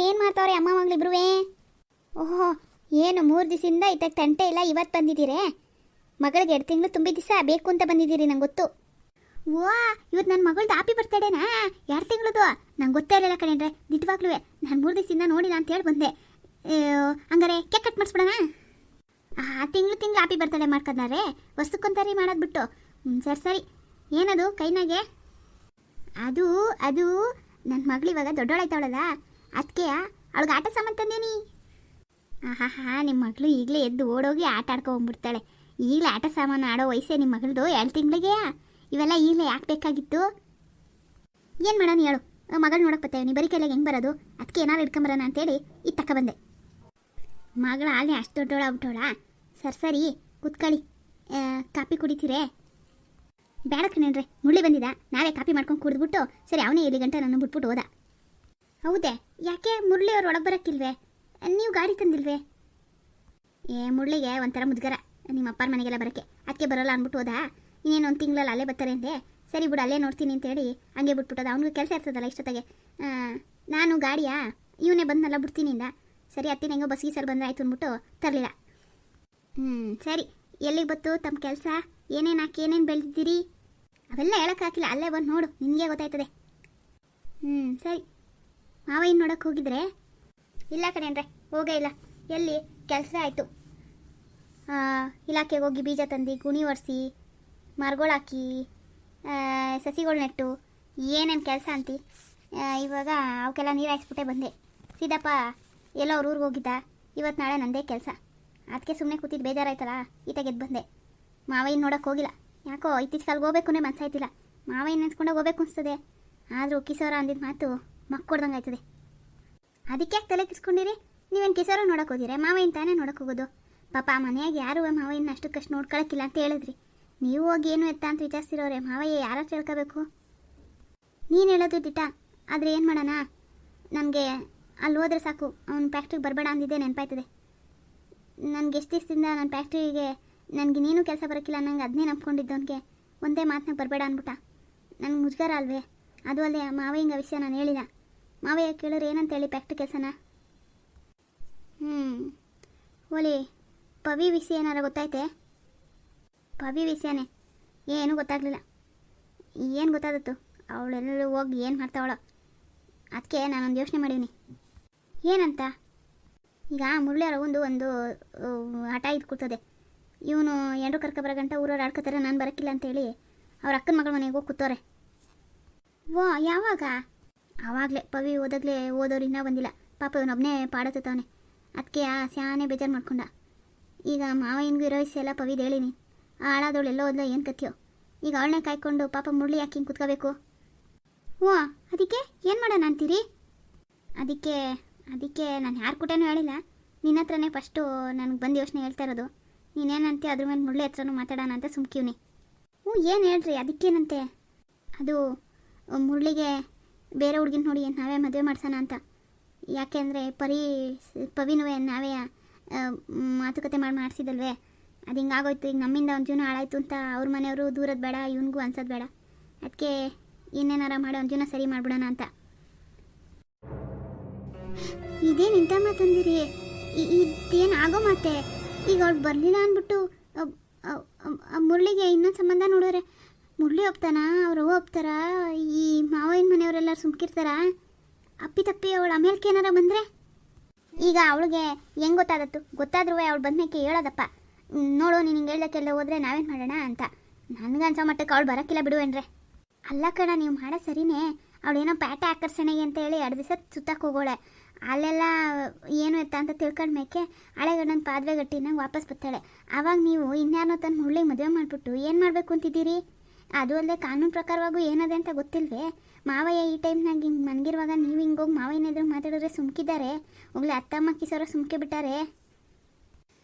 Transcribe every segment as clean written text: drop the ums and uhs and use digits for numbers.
ಏನು ಮಾಡ್ತಾವ್ರೆ ಅಮ್ಮ ಮಗಳಿಬ್ರುವೇ? ಓಹೋ, ಏನು 3 ದಿವಸದಿಂದ ಇತ್ತಾಗ ತಂಟೆ ಇಲ್ಲ, ಇವತ್ತು ಬಂದಿದ್ದೀರೇ? ಮಗಳಿಗೆ 2 ತಿಂಗಳು ತುಂಬಿದ ದಿವಸ ಬೇಕು ಅಂತ ಬಂದಿದ್ದೀರಿ, ನಂಗೆ ಗೊತ್ತು. ಓ, ಇವತ್ತು ನನ್ನ ಮಗಳದ್ದು ಹ್ಯಾಪಿ ಬರ್ತಡೇನಾ? 2 ತಿಂಗಳದು ನಂಗೆ ಗೊತ್ತೇ ಇರಲಿಲ್ಲ ಕಣೇನ್ರೆ, ನಿಜವಾಗ್ಲೂ ನಾನು 3 ದಿವಸದಿಂದ ನೋಡಿಲ್ಲ ಅಂತ ಹೇಳಿ ಬಂದೆ. ಹಂಗಾರೆ ಕೇಕ್ ಕಟ್ ಮಾಡಿಸ್ಬಿಡೋಣ? ತಿಂಗಳು ಹ್ಯಾಪಿ ಬರ್ತಡೇ ಮಾಡ್ಕೊಂಡಾರೆ, ವಸ್ತುಕೊಂತಾರಿ ಮಾಡೋದು ಬಿಟ್ಟು. ಸರಿ ಸರಿ, ಏನದು ಕೈನಾಗೆ? ಅದು ಅದು ನನ್ನ ಮಗಳು ಇವಾಗ ದೊಡ್ಡೋಳಾಯ್ತವಳಲ್ಲ, ಅದಕ್ಕೆ ಅವಳಿಗೆ ಆಟ ಸಾಮಾನು ತಂದೇನಿ. ನಿಮ್ಮ ಮಗಳು ಈಗಲೇ ಎದ್ದು ಓಡೋಗಿ ಆಟ ಆಡ್ಕೊಂಡ್ಬಿಡ್ತಾಳೆ. ಈಗಲೇ ಆಟ ಸಾಮಾನು ಆಡೋ ವಯಸ್ಸೇ ನಿಮ್ಮ ಮಗಳದು? 2 ತಿಂಗಳಿಗೆ ಇವೆಲ್ಲ ಈಗಲೇ ಯಾಕೆ ಬೇಕಾಗಿತ್ತು? ಏನು ಮಾಡೋಣ ಹೇಳು, ಮಗಳು ನೋಡಕ್ಕೆ ಬರ್ತೇವೆ, ನೀ ಬರೀ ಕೈಲಾಗ ಹೆಂಗೆ ಬರೋದು? ಅದಕ್ಕೆ ಏನಾರು ಇಟ್ಕೊಂಬರೋಣ ಅಂತೇಳಿ ಇದು ತಕ್ಕ ಬಂದೆ. ಮಗಳು ಆಲೇ ಅಷ್ಟು ದೊಡ್ಡೋಳಾಗ್ಬಿಟ್ಟೋಳ. ಸರಿ ಕೂತ್ಕೊಳ್ಳಿ, ಕಾಪಿ ಕುಡಿತೀರೇ? ಬೇಡ ಕಣೇನ್ರಿ, ಮುರಳಿ ಬಂದಿದ್ದ, ನಾವೇ ಕಾಪಿ ಮಾಡ್ಕೊಂಡು ಕುಡಿದ್ಬಿಟ್ಟು ಸರಿ ಅವನೇ ಇಲ್ಲಿ ಗಂಟೆ ನನ್ನ ಬಿಟ್ಬಿಟ್ಟು ಹೋದ. ಹೌದೇ? ಯಾಕೆ ಮುರಳಿ ಅವ್ರು ಒಳಗೆ ಬರೋಕ್ಕಿಲ್ವೇ? ನೀವು ಗಾಡಿ ತಂದಿಲ್ವೇ? ಮುರಳಿಗೆ ಒಂಥರ ಮುದ್ಗರ ನಿಮ್ಮ ಅಪ್ಪರ ಮನೆಗೆಲ್ಲ ಬರೋಕ್ಕೆ, ಅದಕ್ಕೆ ಬರೋಲ್ಲ ಅಂದ್ಬಿಟ್ಟು ಹೋದ. ಇನ್ನೇನು 1 ತಿಂಗಳಲ್ಲಿ ಅಲ್ಲೇ ಬರ್ತಾರೆ ಅಂತೆ. ಸರಿ ಬಿಡು, ಅಲ್ಲೇ ನೋಡ್ತೀನಿ ಅಂತೇಳಿ ಹಂಗೆ ಬಿಟ್ಬಿಟ್ಟೋದ. ಅವ್ನಿಗೆ ಕೆಲಸ ಇರ್ತದಲ್ಲ ಇಷ್ಟೊತ್ತಿಗೆ. ನಾನು ಗಾಡಿಯಾ ಇವನೇ ಬಂದನಲ್ಲ ಬಿಡ್ತೀನಿಂದ, ಸರಿ ಹತ್ತಿನ ಹೆಂಗೋ ಬಸ್ಗೆ ಸರ್ ಬಂದರೆ ಆಯ್ತು ಅಂದ್ಬಿಟ್ಟು ತರಲಿಲ್ಲ. ಸರಿ, ಎಲ್ಲಿಗೆ ಬತ್ತು ತಮ್ಮ ಕೆಲಸ? ಏನೇನು ಹಾಕಿ ಏನೇನು ಬೆಳೆದಿದ್ದೀರಿ? ಅವೆಲ್ಲ ಹೇಳೋಕ್ಕಾಗಿಲ್ಲ, ಅಲ್ಲೇ ಬಂದು ನೋಡು, ನಿನಗೆ ಗೊತ್ತಾಯ್ತದೆ. ಸರಿ, ಮಾವ ಏನು ನೋಡೋಕೆ ಹೋಗಿದ್ರೆ? ಇಲ್ಲ ಕಣೇನ್ರೆ, ಹೋಗೇ ಇಲ್ಲ. ಎಲ್ಲಿ ಕೆಲಸ ಆಯಿತು, ಇಲಾಖೆಗೆ ಹೋಗಿ ಬೀಜ ತಂದು ಗುಣಿ ಒರೆಸಿ ಮರಗಳು ಹಾಕಿ ಸಸಿಗಳು ನೆಟ್ಟು ಏನೇನು ಕೆಲಸ ಅಂತಿ. ಇವಾಗ ಅವಕ್ಕೆಲ್ಲ ನೀರು ಹಾಯಿಸ್ಬಿಟ್ಟೆ ಬಂದೆ. ಸಿದ್ದಪ್ಪ ಎಲ್ಲೋ ಅವ್ರ ಊರಿಗೆ ಹೋಗಿದ್ದ, ಇವತ್ತು ನಾಳೆ ನನ್ನದೇ ಕೆಲಸ. ಅದಕ್ಕೆ ಸುಮ್ಮನೆ ಕೂತಿದ್ದು ಬೇಜಾರಾಯ್ತಲ್ಲ, ಈತಾಗೆದ್ದು ಬಂದೆ. ಮಾವಯ್ಯನ ನೋಡೋಕೆ ಹೋಗಿಲ್ಲ, ಯಾಕೋ ಇತ್ತೀಚೆ ಕಾಲಿಗೆ ಹೋಗ್ಬೇಕು ಅನ್ನೇ ಮನಸ್ಸಾಯ್ತಿಲ್ಲ. ಮಾವಯ್ಯನ ನೆನ್ಸ್ಕೊಂಡಾಗ ಹೋಗ್ಬೇಕು ಅನಿಸ್ತದೆ, ಆದರೂ ಕಿಸೋರ ಅಂದಿದ್ದ ಮಾತು ಮಕ್ಕೊಡ್ದಂಗೆ ಆಯ್ತದೆ. ಅದಕ್ಕೆ ಯಾಕೆ ತಲೆ ಕಿಸ್ಕೊಂಡಿರಿ? ನೀವೇನು ಕಿಸೋರ ನೋಡೋಕೆ ಹೋದಿರೆ? ಮಾವಯ್ಯನ ತಾನೇ ನೋಡೋಕೆ ಹೋಗೋದು. ಪಾಪ ಮನೆಯಾಗ ಯಾರು ಮಾವಯ್ಯನ ಅಷ್ಟಕ್ಕಷ್ಟು ನೋಡ್ಕೊಳಕ್ಕಿಲ್ಲ ಅಂತ ಹೇಳಿದ್ರಿ. ನೀವು ಹೋಗಿ ಏನು ಎತ್ತ ಅಂತ ವಿಚಾರಿಸಿರೋರೆ, ಮಾವಯ್ಯ ಯಾರು ಹೇಳ್ಕೋಬೇಕು? ನೀನು ಹೇಳೋದು ದಿಟ, ಆದರೆ ಏನು ಮಾಡೋಣ? ನನಗೆ ಅಲ್ಲಿ ಹೋದ್ರೆ ಸಾಕು, ಅವ್ನು ಫ್ಯಾಕ್ಟ್ರಿಗೆ ಬರಬೇಡ ಅಂದಿದ್ದೆ ನೆನಪಾಯ್ತದೆ. ನನಗೆ ಎಷ್ಟು ದಿವಸದಿಂದ ನನ್ನ ಫ್ಯಾಕ್ಟ್ರಿಗೆ ನನಗೆ ನೀನು ಕೆಲಸ ಬರೋಕ್ಕಿಲ್ಲ ನಂಗೆ ಅದನ್ನೇ ನಂಬ್ಕೊಂಡಿದ್ದವನಿಗೆ ಒಂದೇ ಮಾತನ್ನ ಬರಬೇಡ ಅಂದ್ಬಿಟ್ಟ. ನನಗೆ ಮುಜುಗರ ಅಲ್ವೇ? ಅದು ಅಲ್ಲೇ ಮಾವಯ್ಯಂಗ ವಿಷಯ ನಾನು ಹೇಳಿಲ್ಲ. ಮಾವಯ್ಯ ಕೇಳಿದ್ರೆ ಏನಂತ ಹೇಳಿ ಫ್ಯಾಕ್ಟ್ರಿ ಕೆಲಸನ? ಓಲಿ ಪವಿ ವಿಷಯ ಏನಾರ ಗೊತ್ತಾಯ್ತೆ? ಪವಿ ವಿಷಯನೇ ಏನೂ ಗೊತ್ತಾಗಲಿಲ್ಲ. ಏನು ಗೊತ್ತಾದತ್ತು? ಅವಳೆಲ್ಲರೂ ಹೋಗಿ ಏನು ಮಾಡ್ತಾವಳೋ. ಅದಕ್ಕೆ ನಾನೊಂದು ಯೋಚನೆ ಮಾಡೀನಿ. ಏನಂತ? ಈಗ ಮುರಳಿ ಅವ್ರ ಒಂದು ಹಠ ಇದು ಕೂತದೆ. ಇವನು ಎಂಡ್ರು ಕರ್ಕೊಬರೋ ಗಂಟ ಊರವ್ರು ಆಡ್ಕೋತಾರೆ, ನಾನು ಬರೋಕ್ಕಿಲ್ಲ ಅಂತೇಳಿ ಅವ್ರ ಅಕ್ಕನ ಮಗಳ ಮನೆಗೆ ಹೋಗಿ ಕೂತವ್ರೆ. ಓ, ಯಾವಾಗ? ಆವಾಗಲೇ ಪವಿ ಓದೋರು ಇನ್ನೂ ಬಂದಿಲ್ಲ. ಪಾಪ ಇವನೊಬ್ಬನೇ ಪಾಡತ್ತವನೆ. ಅದಕ್ಕೆ ಸ್ಯಾನೆ ಬೇಜಾರು ಮಾಡ್ಕೊಂಡ. ಈಗ ಮಾವಯ್ಯನಿಗೂ ಇರೋ ವಿಷಯ ಎಲ್ಲ ಪವಿದು ಹೇಳಿನಿ. ಆ ಹಾಳಾದವಳು ಎಲ್ಲೋ ಹೋದ್ಲ, ಏನು ಕತ್ತಿಯೋ. ಈಗ ಅವಳನ್ನೇ ಕಾಯ್ಕೊಂಡು ಪಾಪ ಮುರಳಿ ಯಾಕೆ ಹಿಂಗೆ ಕೂತ್ಕೋಬೇಕು? ಓ, ಅದಕ್ಕೆ ಏನು ಮಾಡೋಣ ಅಂತೀರಿ? ಅದಕ್ಕೆ ನಾನು ಯಾರ ಕೂಟನೂ ಹೇಳಿಲ್ಲ, ನಿನ್ನ ಹತ್ರನೇ ಫಸ್ಟು ನನಗೆ ಬಂದು ಯೋಚನೆ ಹೇಳ್ತಾ ಇರೋದು. ನೀನೇನಂತೆ ಅದ್ರ ಮೇಲೆ ಮುರಳಿ ಹತ್ರನೂ ಮಾತಾಡೋಣ ಅಂತ ಸುಮ್ಕಿವ್ನಿ. ಏನು ಹೇಳ್ರಿ, ಅದಕ್ಕೇನಂತೆ? ಅದು ಮುರಳಿಗೆ ಬೇರೆ ಹುಡುಗಿನ ನೋಡಿ ನಾವೇ ಮದುವೆ ಮಾಡ್ಸೋಣ ಅಂತ. ಯಾಕೆ ಅಂದರೆ ಪವಿನೂ ನಾವೇ ಮಾತುಕತೆ ಮಾಡಿಸಿದಲ್ವೇ, ಅದು ಹಿಂಗಾಗೋಯ್ತು. ಈಗ ನಮ್ಮಿಂದ ಒಂದು ಜೀವನ ಹಾಳಾಯ್ತು ಅಂತ ಅವ್ರ ಮನೆಯವರು ದೂರದ ಬೇಡ, ಇವನಿಗೂ ಅನ್ಸೋದು ಬೇಡ. ಅದಕ್ಕೆ ಇನ್ನೇನಾರ ಮಾಡಿ ಒಂದು ಜೀವನ ಸರಿ ಮಾಡಿಬಿಡೋಣ ಅಂತ. ಇದೇನು ಇಂಥ ಮಾತಂದಿರಿ? ಇದೇನು ಆಗೋ ಮಾತೆ? ಈಗ ಅವ್ಳು ಬರಲಿಲ್ಲ ಅಂದ್ಬಿಟ್ಟು ಮುರಳಿಗೆ ಇನ್ನೊಂದು ಸಂಬಂಧ ನೋಡೋರೆ. ಮುರಳಿ ಹೋಗ್ತಾನ, ಅವರು ಹೋಗ್ತಾರ, ಈ ಮಾವಯ್ಯನ ಮನೆಯವರೆಲ್ಲ ಸುಮ್ಕಿರ್ತಾರ? ಅಪ್ಪಿ ಅವಳು ಆಮೇಲೆ ಏನಾರ ಬಂದರೆ? ಈಗ ಅವಳಿಗೆ ಹೆಂಗೆ ಗೊತ್ತಾದತ್ತು? ಗೊತ್ತಾದ್ರೂ ಅವಳು ಬಂದಮೇಲೆ ಹೇಳೋದಪ್ಪ, ನೋಡು ನೀನು ಹಿಂಗೆ ಹೇಳೋಕ್ಕೆಲ್ಲ ಹೋದರೆ ನಾವೇನು ಮಾಡೋಣ ಅಂತ. ನನಗನ್ಸೋ ಮಟ್ಟಕ್ಕೆ ಅವಳು ಬರೋಕ್ಕಿಲ್ಲ ಬಿಡುವೇನ್ರೆ. ಅಲ್ಲ ಕಣ, ನೀವು ಮಾಡೋ ಸರಿನೇ. ಅವಳೇನೋ ಪ್ಯಾಟೆ ಆಕರ್ಷಣೆಗೆ ಅಂತ ಹೇಳಿ 2 ದಿವಸ ಸುತ್ತಕ್ಕೆ ಹೋಗೋಳೆ. ಅಲ್ಲೆಲ್ಲ ಏನು ಎತ್ತ ಅಂತ ತಿಳ್ಕೊಂಡ್ಮೇಕೆ ಹಳೆಗಣ್ಣನ ಪಾದವೆ ಗಟ್ಟಿ ನಂಗೆ ವಾಪಸ್ ಬರ್ತಾಳೆ. ಆವಾಗ ನೀವು ಇನ್ಯಾರನ್ನೋ ತನ್ನ ಮುರಳಿಗೆ ಮದುವೆ ಮಾಡಿಬಿಟ್ಟು ಏನು ಮಾಡಬೇಕು ಅಂತಿದ್ದೀರಿ? ಅದು ಅಲ್ಲದೆ ಕಾನೂನು ಪ್ರಕಾರವಾಗೂ ಏನದೆ ಅಂತ ಗೊತ್ತಿಲ್ವೇ? ಮಾವಯ್ಯ ಈ ಟೈಮ್ನಾಗ ಹಿಂಗೆ ಮನಗಿರುವಾಗ ನೀವು ಹಿಂಗೋಗಿ ಮಾವಯ್ಯನ ಎದುರು ಮಾತಾಡಿದ್ರೆ ಸುಮ್ಕಿದ್ದಾರೆ. ಹೋಗ್ಲಿ ಅತ್ತಮ್ಮ ಕಿಸೋರ ಸುಮ್ಕೆ ಬಿಟ್ಟಾರೆ.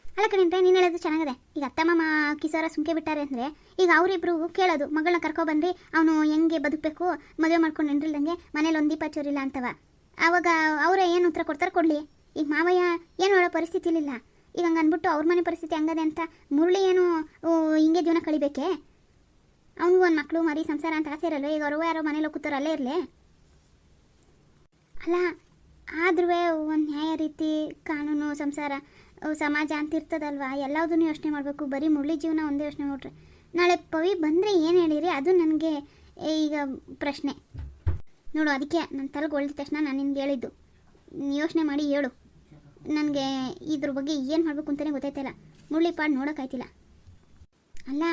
ಅಲ್ಲ ಕಣೇನ್ರೆ, ನೀನು ಹೇಳೋದು ಚೆನ್ನಾಗಿದೆ. ಈಗ ಅತ್ತಮ್ಮ ಕಿಸೋರ ಸುಮ್ಕೆ ಬಿಟ್ಟಾರೆ ಅಂದರೆ ಈಗ ಅವರಿಬ್ರು ಕೇಳೋದು, ಮಗಳನ್ನ ಕರ್ಕೊಬಂದ್ರಿ, ಅವನು ಹೆಂಗೆ ಬದುಕಬೇಕು, ಮದುವೆ ಮಾಡ್ಕೊಂಡು ನೆಂಡ್ರಿಲ್ದಂಗೆ ಮನೇಲಿ ಒಂದು ದೀಪ ಚೋರಿಲ್ಲ ಅಂತವ. ಆವಾಗ ಅವರೇ ಏನು ಉತ್ತರ ಕೊಡ್ತಾರೆ ಕೊಡಲಿ. ಈಗ ಮಾವಯ್ಯ ಏನು ಹೇಳೋ ಪರಿಸ್ಥಿತಿಲಿಲ್ಲ. ಈಗ ಹಂಗೆ ಅಂದ್ಬಿಟ್ಟು ಅವ್ರ ಮನೆ ಪರಿಸ್ಥಿತಿ ಹಂಗದೆ ಅಂತ ಮುರಳಿ ಏನು ಹಿಂಗೆ ಜೀವನ ಕಳಿಬೇಕೆ? ಅವನಿಗೂ ಒಂದು ಮಕ್ಕಳು ಮರಿ ಸಂಸಾರ ಅಂತ ಆಸೆ ಇರಲ್ವೇ? ಈಗ ಅವರು ಯಾರೋ ಮನೇಲಿ ಕೂತಾರ ಅಲ್ಲೇ ಇರಲಿ. ಅಲ್ಲ ಆದ್ರೂ ಒಂದು ನ್ಯಾಯ ರೀತಿ ಕಾನೂನು ಸಂಸಾರ ಸಮಾಜ ಅಂತ ಇರ್ತದಲ್ವ, ಎಲ್ಲದನ್ನೂ ಯೋಚನೆ ಮಾಡಬೇಕು. ಬರೀ ಮುರಳಿ ಜೀವನ ಒಂದೇ ಯೋಚನೆ ಮಾಡ್ರೆ ನಾಳೆ ಪವಿ ಬಂದರೆ ಏನು ಹೇಳಿರಿ, ಅದು ನನಗೆ ಈಗ ಪ್ರಶ್ನೆ ನೋಡು. ಅದಕ್ಕೆ ನನ್ನ ತಲೆಗೆ ಹೊಳ್ದ ತಕ್ಷಣ ನಾನು ನಿನ್ಗೆ ಹೇಳಿದ್ದು, ಯೋಚನೆ ಮಾಡಿ ಹೇಳು. ನನಗೆ ಇದ್ರ ಬಗ್ಗೆ ಏನು ಮಾಡಬೇಕು ಅಂತಲೇ ಗೊತ್ತಾಯ್ತಿಲ್ಲ. ಮುರಳಿ ಪಾಡು ನೋಡೋಕ್ಕಾಯ್ತಿಲ್ಲ. ಅಲ್ಲ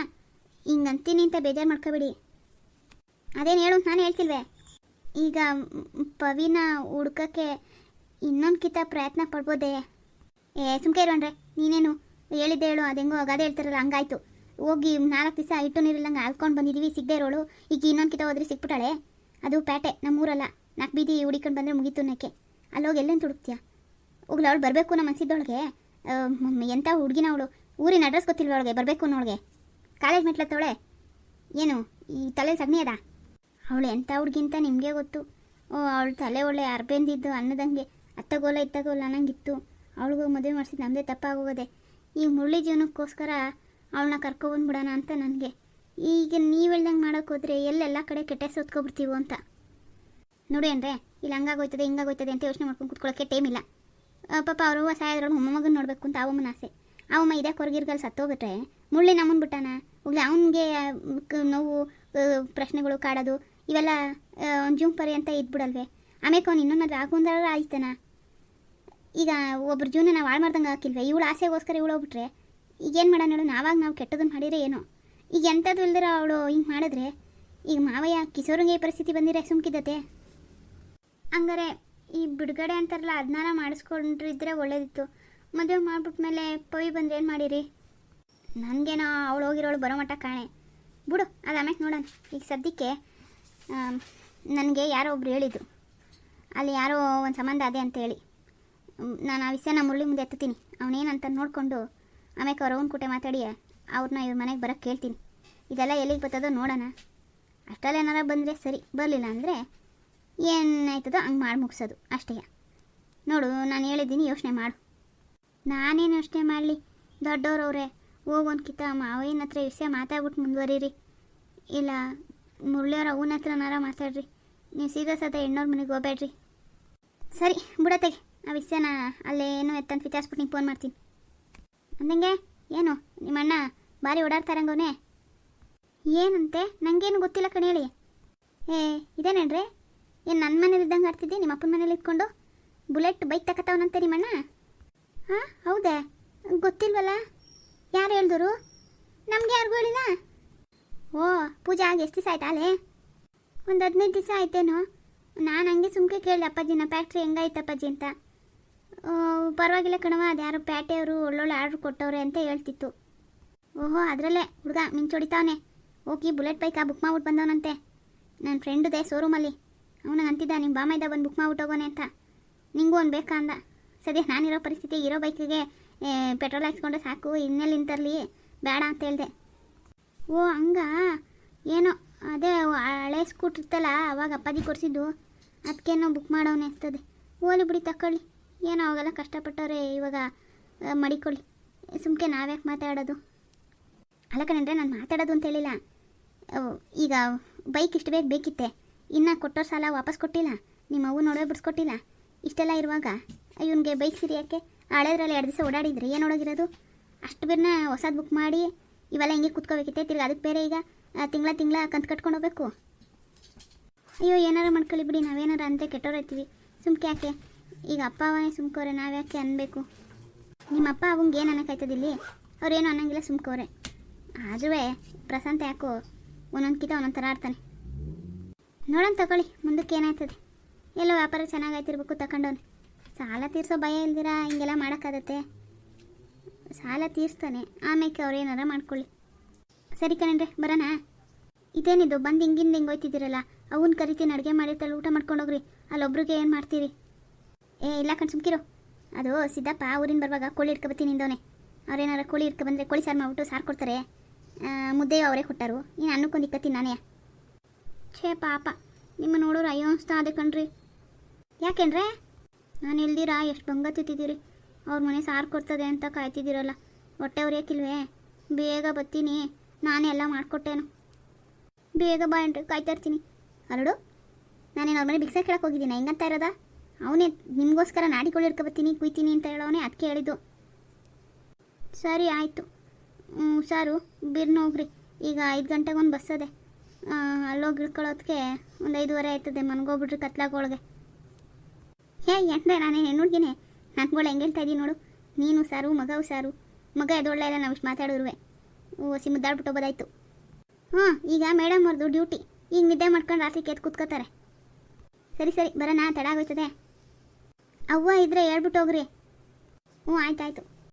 ಹಿಂಗಂತೀನಿ ಅಂತ ಬೇಜಾರು ಮಾಡ್ಕೋಬೇಡಿ. ಅದೇನು ಹೇಳು ಅಂತ ನಾನು ಹೇಳ್ತಿಲ್ವೇ. ಈಗ ಪವಿನ ಹುಡ್ಕೋಕ್ಕೆ ಇನ್ನೊಂದು ಕಿತ ಪ್ರಯತ್ನ ಪಡ್ಬೋದೇ? ಸುಮ್ಕೆ ಇರೋಣ್ರೆ, ನೀನೇನು ಹೇಳಿದ್ದೆ ಹೇಳು. ಅದೆಂಗೋ ಅಗಾದೆ ಹೇಳ್ತಾರಲ್ಲ ಹಂಗಾಯ್ತು. ಹೋಗಿ 4 ದಿವಸ ಇಟ್ಟು ನೀರಿಲ್ಲಂಗೆ ಅಲ್ಕೊಂಡು ಬಂದಿದ್ದೀವಿ, ಸಿಗದೆ ಇರೋಳು. ಈಗ ಇನ್ನೊಂದು ಕಿತ ಹೋದ್ರೆ ಸಿಕ್ಬಿಟ್ಟಾಳೆ. ಅದು ಪೇಟೆ, ನಮ್ಮೂರಲ್ಲ. 4 ಬೀದಿ ಹುಡಿಕೊಂಡು ಬಂದರೆ ಮುಗೀತು ನಕ್ಕೆ. ಅಲ್ಲೋಗಿ ಎಲ್ಲೇನು ತುಡುಕ್ತೀಯ? ಹೋಗ್ಲ ಅವಳು ಬರಬೇಕು ನಮ್ಮ ಮನಸ್ಸಿದ್ದೊಳಗೆ. ಎಂಥ ಹುಡುಗಿನ ಅವಳು, ಊರಿನ ಅಡ್ರೆಸ್ ಗೊತ್ತಿಲ್ವ ಅವಳಿಗೆ? ಬರಬೇಕು ಅನ್ನೋಳಿಗೆ ಕಾಲೇಜ್ ಮೆಟ್ಲತ್ತವಳೆ. ಏನು ಈ ತಲೆ ಸಗಣಿ ಅದ? ಅವಳು ಎಂಥ ಹುಡುಗಿ ಅಂತ ನಿಮಗೆ ಗೊತ್ತು. ಅವಳು ತಲೆ ಒಳ್ಳೆ ಅರ್ಬೆಂದಿದ್ದು ಅನ್ನದಂಗೆ ಅತ್ತಗೋಲ ಇತ್ತಗೋಲ ಅನ್ನಂಗಿತ್ತು. ಅವಳಿಗೂ ಮದುವೆ ಮಾಡಿಸಿದ್ದು ನಮ್ಮದೇ ತಪ್ಪಾಗೋದೆ. ಈ ಮುರಳಿ ಜೀವನಕ್ಕೋಸ್ಕರ ಅವಳನ್ನ ಕರ್ಕೊಬಂದ್ಬಿಡೋಣ ಅಂತ ನನಗೆ. ಈಗ ನೀವು ಹೇಳ್ದಂಗೆ ಮಾಡೋಕೆ ಹೋದರೆ ಎಲ್ಲೆಲ್ಲ ಕಡೆ ಕೆಟ್ಟ ಹೆಸರು ಹೊತ್ಕೊಬಿಡ್ತೀವೋ ಅಂತ. ನೋಡಿ ಅಂದರೆ ಇಲ್ಲಿ ಹಂಗಾಗೋಯ್ತದೆ ಹಿಂಗಾಗೋಯ್ತದೆ ಅಂತ ಯೋಚನೆ ಮಾಡ್ಕೊಂಡು ಕುತ್ಕೊಳ್ಳೋಕ್ಕೆ ಟೈಮ್ ಇಲ್ಲ. ಪಾಪ ಅವರು ಸಾಯೋದ್ರೊಳಗೆ ಮೊಮ್ಮಗನ ನೋಡಬೇಕು ಅಂತ ಅವಮ್ಮನ ಆಸೆ. ಅವಮ್ಮ ಇದೇ ಕೊರಗಿರ್ಗಲ್ಲಿ ಸತ್ತೋಗ್ಬಿಟ್ರೆ ಮುರಳಿ ನಮ್ಮನ್ನು ಬಿಟ್ಟಾನ. ಹೋಗ್ಲಿ ಅವನಿಗೆ ನೋವು ಪ್ರಶ್ನೆಗಳು ಕಾಡೋದು ಇವೆಲ್ಲ ಜೂಂಪರಿ ಅಂತ ಇದ್ಬಿಡಲ್ವೇ? ಆಮೇಲೆ ಅವ್ನು ಇನ್ನೊಂದು ಆಗುಂದಾರ ಆಯ್ತಾನ. ಈಗ ಒಬ್ರ ಜೀವನ ನಾವು ಹಾಳು ಮಾಡ್ದಂಗೆ ಹಾಕಿಲ್ವೇ? ಇವಳು ಆಸೆಗೋಸ್ಕರ ಇವಳು ಹೋಗ್ಬಿಟ್ರೆ ಈಗೇನು ಮಾಡೋಣ ಹೇಳು? ನಾವು ಕೆಟ್ಟದನ್ನು ಮಾಡಿದ್ರೆ ಏನೋ. ಈಗ ಎಂಥದ್ದು ಇಲ್ದಿರ ಅವಳು ಹಿಂಗೆ ಮಾಡಿದ್ರೆ ಈಗ ಮಾವಯ್ಯ ಕಿಶೋರಂಗೆ ಈ ಪರಿಸ್ಥಿತಿ ಬಂದಿರೆ ಸುಮ್ಕಿದ್ದತೆ. ಹಂಗಾರೆ ಈ ಬಿಡುಗಡೆ ಅಂತಾರಲ್ಲ ಅದನ್ನಾರ ಮಾಡಿಸ್ಕೊಂಡಿದ್ರೆ ಒಳ್ಳೇದಿತ್ತು. ಮದುವೆ ಮಾಡ್ಬಿಟ್ಮೇಲೆ ಪವಿ ಬಂದು ಏನು ಮಾಡಿರಿ? ನನಗೇನೋ ಅವಳು ಹೋಗಿರೋಳು ಬರೋ ಮಟ್ಟ ಕಾಣೆ. ಬಿಡು, ಅದು ಆಮೇಲೆ ನೋಡೋಣ. ಈಗ ಸದ್ಯಕ್ಕೆ ನನಗೆ ಯಾರೋ ಒಬ್ರು ಹೇಳಿದರು, ಅಲ್ಲಿ ಯಾರೋ ಒಂದು ಸಂಬಂಧ ಅದೇ ಅಂತ ಹೇಳಿ. ನಾನು ಆ ವಿಷಯನ ಮುರಳಿ ಮುಂದೆ ಎತ್ತೀನಿ. ಅವನೇನಂತ ನೋಡಿಕೊಂಡು ಆಮೇಲೆ ಅವ್ರ ಅವನ ಕೂಟೆ ಮಾತಾಡಿ ಅವ್ರನ್ನ ಇವ್ರ ಮನೆಗೆ ಬರೋಕ್ಕೆ ಕೇಳ್ತೀನಿ. ಇದೆಲ್ಲ ಎಲ್ಲಿಗೆ ಬರ್ತದೋ ನೋಡೋಣ. ಅಷ್ಟರಲ್ಲಿ ಏನಾರ ಬಂದರೆ ಸರಿ, ಬರಲಿಲ್ಲ ಅಂದರೆ ಏನಾಯ್ತದೋ ಹಂಗೆ ಮಾಡಿ ಮುಗಿಸೋದು ಅಷ್ಟೇ. ನೋಡು, ನಾನು ಹೇಳಿದ್ದೀನಿ, ಯೋಚನೆ ಮಾಡು. ನಾನೇನು ಯೋಚನೆ ಮಾಡಲಿ? ದೊಡ್ಡವ್ರವ್ರೆ, ಹೋಗೋನ್ಕಿತ ಮಾವಯ್ಯನ ಹತ್ರ ವಿಷಯ ಮಾತಾಡ್ಬಿಟ್ಟು ಮುಂದುವರೀರಿ. ಇಲ್ಲ ಮುರಳಿಯವ್ರ ಅವನ ಹತ್ರನಾರ ಮಾತಾಡ್ರಿ. ನೀವು ಸೀದಾ ಸದಾ ಹೆಣ್ಣವ್ರ ಮನೆಗೆ ಹೋಗ್ಬೇಡ್ರಿ. ಸರಿ ಬಿಡತ್ತೆಗೆ, ಆ ವಿಷಯನ ಅಲ್ಲೇ ಏನೋ ಎತ್ತಂತ ವಿಚಾರಿಸ್ಬಿಟ್ಟು ನಿಂಗೆ ಫೋನ್ ಮಾಡ್ತೀನಿ. ಅಂದಂಗೆ ಏನು ನಿಮ್ಮ ಅಣ್ಣ ಭಾರಿ ಓಡಾಡ್ತಾರಂಗವನೇ? ಏನಂತೆ? ನನಗೇನು ಗೊತ್ತಿಲ್ಲ ಕಣ್ ಹೇಳಿ. ಇದೇನೇನ್ರಿ? ಏನು ನನ್ನ ಮನೇಲಿ ಇದ್ದಂಗೆ ಆಡ್ತಿದ್ದೆ ನಿಮ್ಮ ಅಪ್ಪನ ಮನೇಲಿ ಇಟ್ಕೊಂಡು? ಬುಲೆಟ್ ಬೈಕ್ ತಗೋತಾವನಂತೆ ನಿಮ್ಮಣ್ಣ? ಹಾಂ ಹೌದೇ? ಗೊತ್ತಿಲ್ವಲ್ಲ. ಯಾರು ಹೇಳಿದ್ರು? ನಮಗೆ ಯಾರಿಗೂ ಹೇಳಿಲ್ಲ. ಓ ಪೂಜೆ ಆಗಿ ಎಷ್ಟು ದಿವಸ ಆಯ್ತಾ ಅಲ್ಲೇ? ಒಂದು 15 ದಿವಸ ಆಯ್ತೇನೋ. ನಾನು ಹಂಗೆ ಸುಮ್ಕೆ ಕೇಳಿದೆ ಅಪ್ಪಾಜಿನ, ಫ್ಯಾಕ್ಟ್ರಿ ಹೆಂಗಾಯ್ತು ಅಪ್ಪಾಜಿ ಅಂತ. ಪರವಾಗಿಲ್ಲ ಕಣವ, ಅದು ಯಾರು ಪ್ಯಾಟೆಯವರು ಒಳ್ಳೊಳ್ಳೆ ಆರ್ಡ್ರ್ ಕೊಟ್ಟವ್ರೆ ಅಂತ ಹೇಳ್ತಿತ್ತು. ಓಹೋ ಅದರಲ್ಲೇ ಹುಡುಗ ಮಿಂಚೊಡಿತಾವನೆ. ಹೋಗಿ ಬುಲೆಟ್ ಬೈಕ್ ಬುಕ್ ಮಾಡ್ಬಿಟ್ಟು ಬಂದವನಂತೆ. ನನ್ನ ಫ್ರೆಂಡುದೆ ಶೋರೂಮಲ್ಲಿ. ಅವನಿಗೆ ಅಂತಿದ್ದ ನಿಮ್ಮ ಬಾಮೈದ ಬಂದು ಬುಕ್ ಮಾಡ್ಬಿಟ್ಟು ಹೋಗೋನೆ ಅಂತ. ನಿಂಗೂ ಒಂದು ಬೇಕಾ ಅಂದ. ಸದ್ಯ ನಾನಿರೋ ಪರಿಸ್ಥಿತಿ ಇರೋ ಬೈಕಿಗೆ ಪೆಟ್ರೋಲ್ ಹಾಕ್ಸ್ಕೊಂಡ್ರೆ ಸಾಕು, ಇನ್ನೆಲ್ಲಿ ನಿಂತರಲಿ ಬೇಡ ಅಂತ ಹೇಳಿದೆ. ಓ ಹಂಗ ಏನೋ ಅದೇ ಹಳೆ ಸ್ಕೂಟ್ರ್ ಇತ್ತಲ್ಲ ಅವಾಗ ಅಪ್ಪಾಜಿ ಕೊಡಿಸಿದ್ದು, ಅದಕ್ಕೇನೋ ಬುಕ್ ಮಾಡೋನೆ ಅನಿಸ್ತದೆ. ಹೋಲಿ ಬಿಡಿ ತಗೊಳ್ಳಿ, ಏನೋ ಅವಾಗೆಲ್ಲ ಕಷ್ಟಪಟ್ಟವ್ರೆ, ಇವಾಗ ಮಡಿಕೊಳ್ಳಿ. ಸುಮ್ಕೆ ನಾವ್ಯಾಕೆ ಮಾತಾಡೋದು? ಅಲ್ಲ ಕಣಂದ್ರೆ ನಾನು ಮಾತಾಡೋದು ಅಂತ ಹೇಳಿಲ್ಲ. ಈಗ ಬೈಕ್ ಇಷ್ಟು ಬೇಕಿತ್ತೆ, ಇನ್ನು ಕೊಟ್ಟೋರು ಸಾಲ ವಾಪಸ್ ಕೊಟ್ಟಿಲ್ಲ, ನಿಮ್ಮ ಅವು ನೋಡೋ ಬಿಡಿಸ್ಕೊಟ್ಟಿಲ್ಲ. ಇಷ್ಟೆಲ್ಲ ಇರುವಾಗ ಇವನಿಗೆ ಬೈಕ್ ಸಿರಿಯೋಕ್ಕೆ ಹಳೇದ್ರಲ್ಲಿ 2 ದಿವಸ ಓಡಾಡಿದ್ರೆ ಏನು ನೋಡೋಗಿರೋದು? ಅಷ್ಟು ಬೇರನ್ನ ಹೊಸದು ಬುಕ್ ಮಾಡಿ ಇವೆಲ್ಲ ಹಿಂಗೆ ಕೂತ್ಕೋಬೇಕಿತ್ತೆ. ತಿರ್ಗಿ ಅದಕ್ಕೆ ಬೇರೆ ಈಗ ತಿಂಗಳ ಕಂತು ಕಟ್ಕೊಂಡು ಹೋಗ್ಬೇಕು. ಅಯ್ಯೋ ಏನಾರು ಮಾಡ್ಕೊಳ್ಳಿ ಬಿಡಿ, ನಾವೇನಾರು ಅಂದರೆ ಕೆಟ್ಟೋರೈತೀವಿ. ಸುಮ್ಕೆ ಯಾಕೆ? ಈಗ ಅಪ್ಪ ಅವನೇ ಸುಮ್ಕೋರೆ, ನಾವ್ಯಾಕೆ ಅನ್ಬೇಕು? ನಿಮ್ಮ ಅಪ್ಪ ಅವಂಗೆ ಏನು ಅನ್ನೋಕ್ಕಾಯ್ತದಿಲ್ಲಿ? ಅವ್ರೇನು ಅನ್ನಂಗಿಲ್ಲ, ಸುಮ್ಕೋರೆ. ಆದ್ರೂ ಪ್ರಶಾಂತ ಯಾಕೋ ಒಂದೊಂದ್ಕಿತ ಒಂದೊಂದು ಥರ ಆಡ್ತಾನೆ. ನೋಡೋಣ ತಗೊಳ್ಳಿ, ಮುಂದಕ್ಕೆ ಏನಾಯ್ತದೆ. ಎಲ್ಲೋ ವ್ಯಾಪಾರ ಚೆನ್ನಾಗಾಯ್ತಿರ್ಬೇಕು ತಗೊಂಡವನು. ಸಾಲ ತೀರ್ಸೋ ಭಯ ಇಲ್ದಿರ ಹಿಂಗೆಲ್ಲ ಮಾಡೋಕ್ಕಾಗತ್ತೆ? ಸಾಲ ತೀರಿಸ್ತಾನೆ, ಆಮೇಲೆ ಅವ್ರೇನಾರ ಮಾಡ್ಕೊಳ್ಳಿ. ಸರಿ ಕಣ್ರೆ, ಬರೋಣ. ಇದೇನಿದು ಬಂದು ಹಿಂಗಿಂದ ಹಿಂಗೆ ಹೋಯ್ತಿದ್ದೀರಲ್ಲ? ಅವನ್ನ ಕರಿತೀನಿ, ಅಡುಗೆ ಮಾಡಿರ್ತಾಳೆ, ಊಟ ಮಾಡ್ಕೊಂಡೋಗ್ರಿ. ಅಲ್ಲೊಬ್ರಿಗೆ ಏನು ಮಾಡ್ತೀರಿ? ಇಲ್ಲ ಕಣ್ ಸುಮ್ಕಿರು. ಅದು ಸಿದ್ದಪ್ಪ ಊರಿನ ಬರುವಾಗ ಕೋಳಿ ಇಟ್ಕೊಬತ್ತೀನಿ ನಿಂದವನೆ. ಅವ್ರೇನಾರ ಕೋಳಿ ಇಟ್ಕೊಬಂದರೆ ಕೋಳಿ ಸಾರು ಮಾಡ್ಬಿಟ್ಟು ಸಾರು ಕೊಡ್ತಾರೆ. ಮುದ್ದೆಯು ಅವರೇ ಕೊಟ್ಟರು, ಇನ್ನು ಅನ್ನಕ್ಕೊಂದು ಇಕ್ಕತ್ತೀನಿ ನಾನೇ. ಛೇ ಪಾಪ, ನಿಮ್ಮ ನೋಡೋರು ಅಯ್ಯೋ ಅನಿಸ್ತಾ ಅದೇ ಕಣ್ರಿ. ಯಾಕೆಂದ್ರೆ ನಾನು ಇಲ್ದಿರಾ ಎಷ್ಟು ಬಂಗ ತಿಂತಿದ್ದೀರಿ. ಅವ್ರ ಮನೆ ಸಾರು ಕೊಡ್ತದೆ ಅಂತ ಕಾಯ್ತಿದ್ದೀರಲ್ಲ, ಹೊಟ್ಟೆ ಉರಿಯೋಕ್ಕಿಲ್ವೇ? ಬೇಗ ಬರ್ತೀನಿ, ನಾನೇ ಎಲ್ಲ ಮಾಡಿಕೊಟ್ಟೇನು. ಬೇಗ ಬಾ ಏನ್ರಿ, ಕಾಯ್ತಾ ಇರ್ತೀನಿ. ಅರಡು ನಾನೇನು ಅವ್ರ ಮನೆ ಭಿಕ್ಷೆ ಕೇಳಕ್ಕೆ ಹೋಗಿದ್ದೀನಿ ಹಿಂಗಂತ ಇರೋದಾ? ಅವನೇ ನಿಮಗೋಸ್ಕರ ನಾಡಿಗಳು ಹಿಡ್ಕೊಬತ್ತೀನಿ ಕುಯ್ತೀನಿ ಅಂತ ಹೇಳೋನೆ, ಅದಕ್ಕೆ ಹೇಳಿದ್ದು. ಸರಿ ಆಯಿತು. ಸಾರು ಬಿರ್ನ ಹೋಗ್ರಿ. ಈಗ 5 ಗಂಟೆಗೆ ಒಂದು ಬಸ್ ಅದೇ, ಅಲ್ಲೋಗಿ ಇಳ್ಕೊಳ್ಳೋದಕ್ಕೆ ಒಂದು 5:15 ಆಯ್ತದೆ. ಮನ್ಗೋಗ್ಬಿಟ್ರಿ ಕತ್ಲಾಗೋಳಿಗೆ. ಅಂದರೆ ನಾನೇನು ಹೆಣ್ಣುಡ್ಗಿನೇ? ನನ್ಗಳು ಹೆಂಗೆ ಹೇಳ್ತಾ ಇದ್ದೀನಿ ನೋಡು. ನೀನು ಸಾರು, ಮಗವು ಸಾರು. ಮಗ ಎದೊಳ್ಳೆ ಇಲ್ಲ, ನಾವು ಇಷ್ಟು ಮಾತಾಡಿರುವೆ ಓಸಿ ಮುದ್ದಾಡ್ಬಿಟ್ಟು ಹೋಗೋದಾಯ್ತು. ಈಗ ಮೇಡಮ್ ಅವ್ರದ್ದು ಡ್ಯೂಟಿ. ಈಗ ನಿದ್ದೆ ಮಾಡ್ಕೊಂಡು ರಾತ್ರಿ ಕೆತ್ತು ಕೂತ್ಕೋತಾರೆ. ಸರಿ ಬರೋಣ, ತಡ ಆಗೋಯ್ತದೆ. ಅವ್ವ ಇದ್ರೆ ಹೇಳ್ಬಿಟ್ಟು ಹೋಗ್ರಿ. ಆಯ್ತಾಯ್ತು.